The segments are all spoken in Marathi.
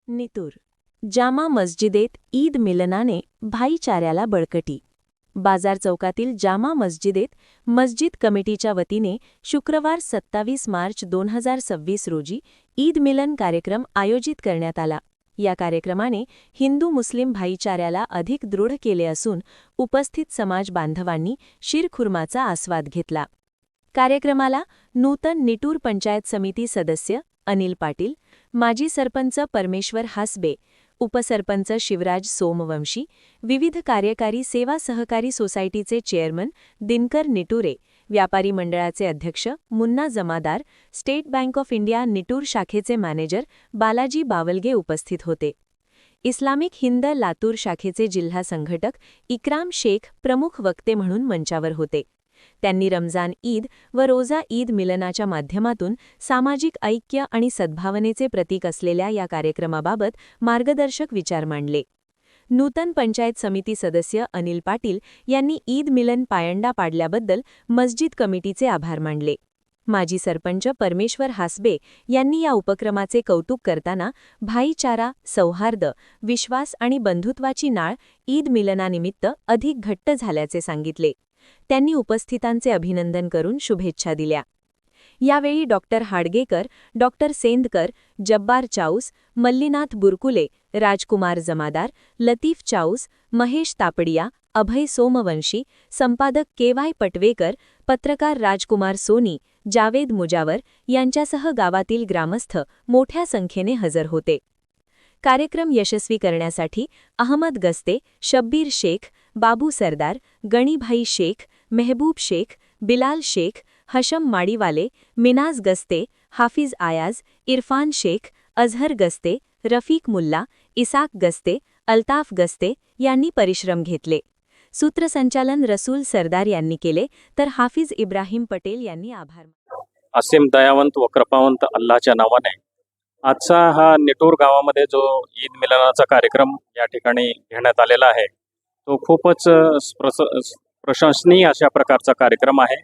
नितूर जामा मस्जिदेत ईद मिलनाने भाईचाऱ्याला बळकटी. बाजार चौकातील जामा मस्जिदेत मस्जिद कमिटीच्या वतीने शुक्रवार 27 मार्च 2026 रोजी ईद मिलन कार्यक्रम आयोजित करण्यात आला. या कार्यक्रमाने हिंदू मुस्लिम भाईचाऱ्याला अधिक दृढ केले असून उपस्थित समाज बांधवांनी शीरखुर्माचा आस्वाद घेतला. कार्यक्रमाला नूतन निटूर पंचायत समिती सदस्य अनिल पाटील, माजी सरपंच परमेश्वर हासबे, उपसरपंच शिवराज सोमवंशी, विविध कार्यकारी सेवा सहकारी सोसायटीचे चेअरमन दिनकर निटुरे, व्यापारी मंडळाचे अध्यक्ष मुन्ना जमादार, state bank of India Nitur शाखेचे मॅनेजर बालाजी बावलगे उपस्थित होते. इस्लामिक हिंद लातूर शाखेचे जिल्हा संघटक इक्राम शेख प्रमुख वक्ते म्हणून मंचावर होते. त्यांनी रमजान ईद व रोजा ईद मिलनाच्या माध्यमातून सामाजिक ऐक्य आणि सद्भावनेचे प्रतीक असलेल्या या कार्यक्रमाबाबत मार्गदर्शक विचार मांडले. नूतन पंचायत समिती सदस्य अनिल पाटील यांनी ईद मिलन पायंडा पाडल्याबद्दल मस्जिद कमिटीचे आभार मानले. माजी सरपंच परमेश्वर हासबे यांनी या उपक्रमाचे कौतुक करताना भाईचारा, सौहार्द, विश्वास आणि बंधुत्वाची नाळ ईद मिलनानिमित्त अधिक घट्ट झाल्याचे सांगितले. त्यांनी उपस्थितांचे अभिनंदन करून शुभेच्छा दिल्या. यावेळी डॉक्टर हाडगेकर, डॉक्टर सेंदकर, जब्बार चाऊस, मल्लीनाथ बुरकुले, राजकुमार जमादार, लतीफ चाऊस, महेश तापडिया, अभय सोमवंशी, संपादक के.वाय. पटवेकर, पत्रकार राजकुमार सोनी, जावेद मुजावर यांच्यासह गावातील ग्रामस्थ मोठ्या संख्येने हजर होते. कार्यक्रम यशस्वी करण्यासाठी अहमद गस्ते, शब्बीर शेख, बाबू सरदार, गणीभाई शेख, मेहबूब शेख, बिलाल शेख, हशम माडीवाले, मिनाज गस्ते, हाफिज आयाज, इरफान शेख, अझहर गस्ते, रफीक मुल्ला, इसाक गस्ते, अल्ताफ गस्ते यांनी परिश्रम घेतले. सूत्रसंचालन रसूल सरदार यांनी केले तर हाफिज इब्राहिम पटेल यांनी आभार. असीम दयावंत व कृपावंत अल्लाहच्या नावाने आजचा हा निटूर गावामध्ये जो ईद मिलनाचा कार्यक्रम या ठिकाणी घेण्यात आलेला आहे तो खूपच प्रशंसनीय अशा प्रकारचा कार्यक्रम आहे.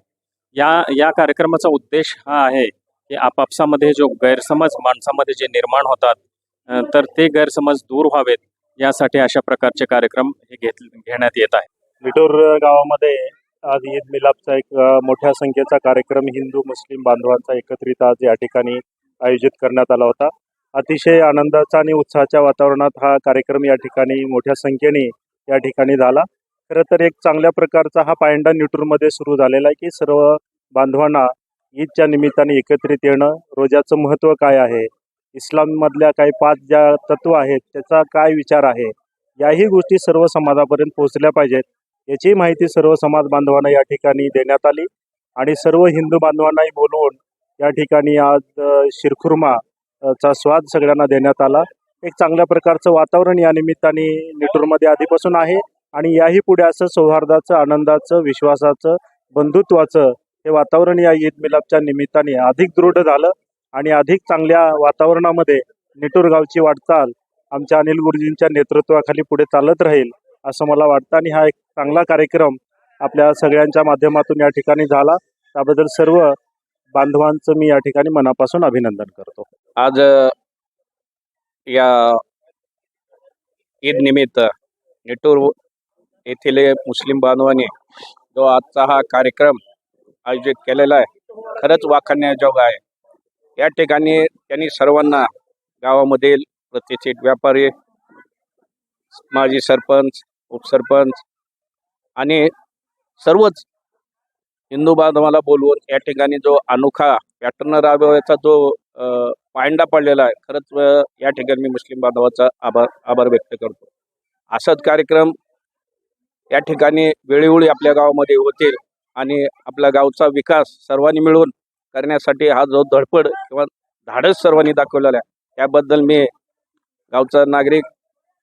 या कार्यक्रमाचा उद्देश हा आहे की आपापसामध्ये जो गैरसमज माणसामध्ये जे निर्माण होतात तर ते गैरसमज दूर व्हावेत यासाठी अशा प्रकारचे कार्यक्रम हे घेण्यात येत आहे. निटूर गावामध्ये आज ईद मिलापचा एक मोठ्या संख्येचा कार्यक्रम हिंदू मुस्लिम बांधवांचा एकत्रित आज या ठिकाणी आयोजित करण्यात आला होता. अतिशय आनंदाचा आणि उत्साहाच्या वातावरणात हा कार्यक्रम या ठिकाणी मोठ्या संख्येने या ठिकाणी झाला. खरं तर एक चांगल्या प्रकारचा हा पायंडा निटूरमध्ये सुरू झालेला आहे की सर्व बांधवांना ईदच्या निमित्ताने एकत्रित येणं, रोजाचं महत्त्व काय आहे, इस्लाममधल्या काही 5 ज्या तत्व आहेत त्याचा काय विचार आहे, याही गोष्टी सर्व समाजापर्यंत पोहोचल्या पाहिजेत याची माहिती सर्व समाज बांधवांना या ठिकाणी देण्यात आली आणि सर्व हिंदू बांधवांनाही बोलवून या ठिकाणी आज शीरखुर्मा चा स्वाद सगळ्यांना देण्यात आला. एक चांगल्या प्रकारचं वातावरण या निमित्ताने निटूरमध्ये आधीपासून आहे आणि याही पुढे असं सौहार्दाचं, आनंदाचं, विश्वासाचं, बंधुत्वाचं हे वातावरण या ईद मिलापच्या निमित्ताने अधिक दृढ झालं आणि अधिक चांगल्या वातावरणामध्ये निटूर गावची वाटचाल आमच्या अनिल गुरुजींच्या नेतृत्वाखाली पुढे चालत राहील असं मला वाटतं आणि हा एक चांगला कार्यक्रम आपल्या सगळ्यांच्या माध्यमातून या ठिकाणी झाला. त्याबद्दल सर्व बांधवांचं मी या ठिकाणी मनापासून अभिनंदन करतो. आज या ईद निमित्त निटूर येथील मुस्लिम बांधवांनी जो आजचा हा कार्यक्रम आयोजित केलेला आहे खरंच वाखाणण्याजोगा आहे. या ठिकाणी त्यांनी सर्वांना गावामधील प्रतिष्ठित व्यापारी, माजी सरपंच, उपसरपंच आणि सर्वच हिंदू बांधवाला बोलवून या ठिकाणी जो अनोखा पॅटर्न राबवायचा जो पायंडा पडलेला आहे खरंच या ठिकाणी मी मुस्लिम बांधवाचा आभार व्यक्त करतो. असाच कार्यक्रम या ठिकाणी वेळोवेळी आपल्या गावामध्ये होतील आणि आपल्या गावचा विकास सर्वांनी मिळून करण्यासाठी हा जो धडपड किंवा धाडस सर्वांनी दाखवलेला आहे त्याबद्दल मी गावचा नागरिक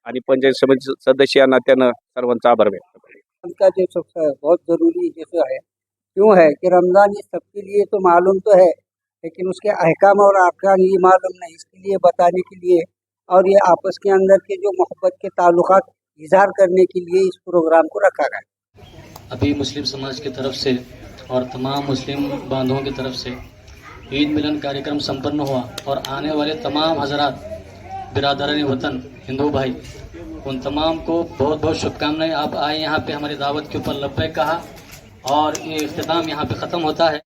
आणि पंचायत समिती सदस्य या नात्यानं सर्वांचा आभार व्यक्त करतो. का जो सबसे बहुत ज़रूरी जैसे है क्यों है कि रमज़ान ये सबके लिए तो मालूम तो है लेकिन उसके अहकाम और अरकान ये मालूम नहीं, इसके लिए बताने के लिए और ये आपस के अंदर के जो मोहब्बत के ताल्लुकात इजहार करने के लिए इस प्रोग्राम को रखा गया. अभी मुस्लिम समाज की तरफ से और तमाम मुस्लिम बांधवों की तरफ से ईद मिलन कार्यक्रम संपन्न हुआ और आने वाले तमाम हजरात बिरादरान वतन हिंदू भाई, उन तमाम को बहुत बहुत शुभकामनाएं। आप आए यहाँ पे हमारी दावत के ऊपर लब्बैक कहा और ये इख्तिताम यहाँ पे ख़त्म होता है।